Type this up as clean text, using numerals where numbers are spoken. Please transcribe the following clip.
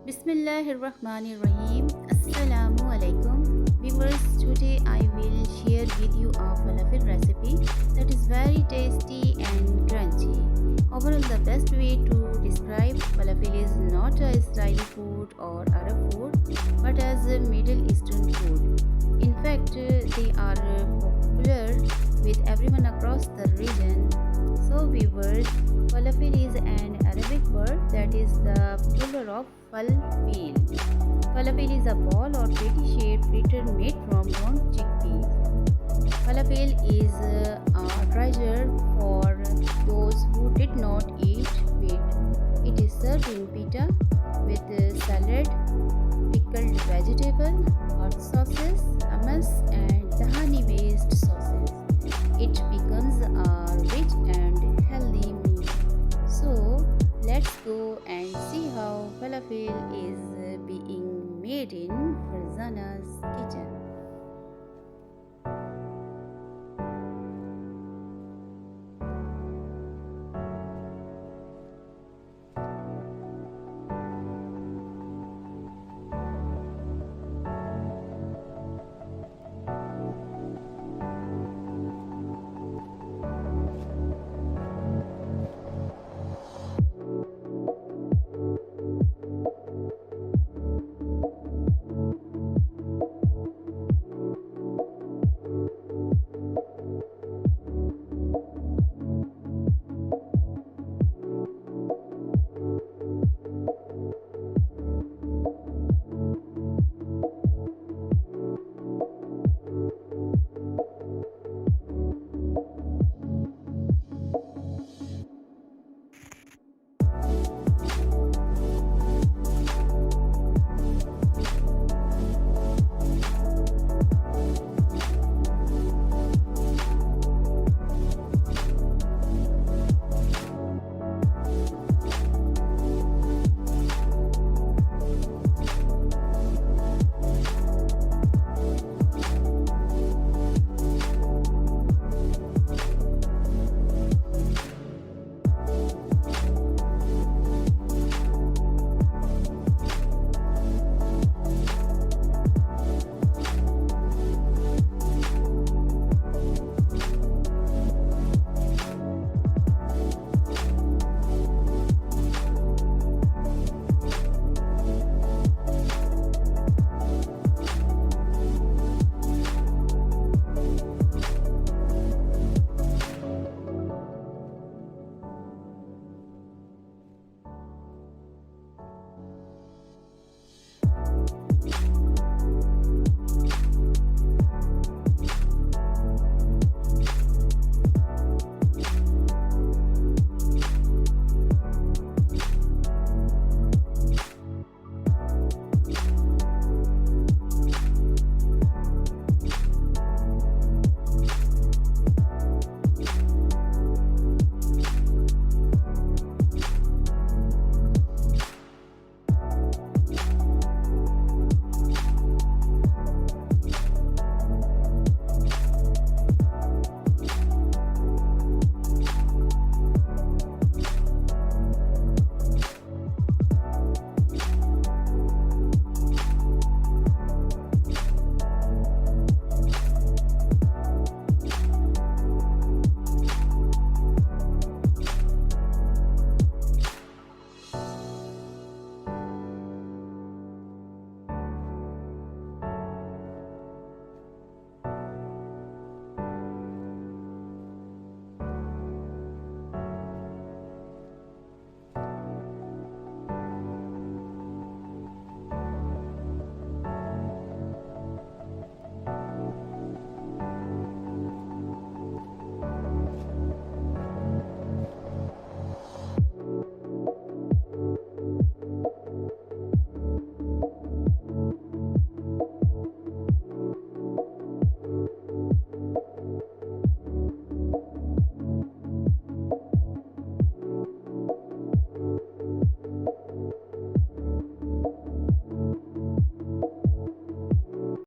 Bismillahirrahmanirrahim. Assalamu alaikum. Viewers, today I will share with you a falafel recipe that is very tasty and crunchy. Overall, the best way to describe falafel is not a Israeli food or Arab food, but as a Middle Eastern food. In fact, they are popular with everyone across the region. So, viewers, falafel is an Arabic word that is the plural of falafel. Falafel is a ball or patty shaped fritter made from ground chickpeas. Falafel is a treasure for those who did not eat wheat. It is served in pita with salad, pickled vegetable, hot sauces, hummus, and tahini based sauces. It becomes a rich and healthy meal. So let's go and see how falafel is being made in Farzana's kitchen.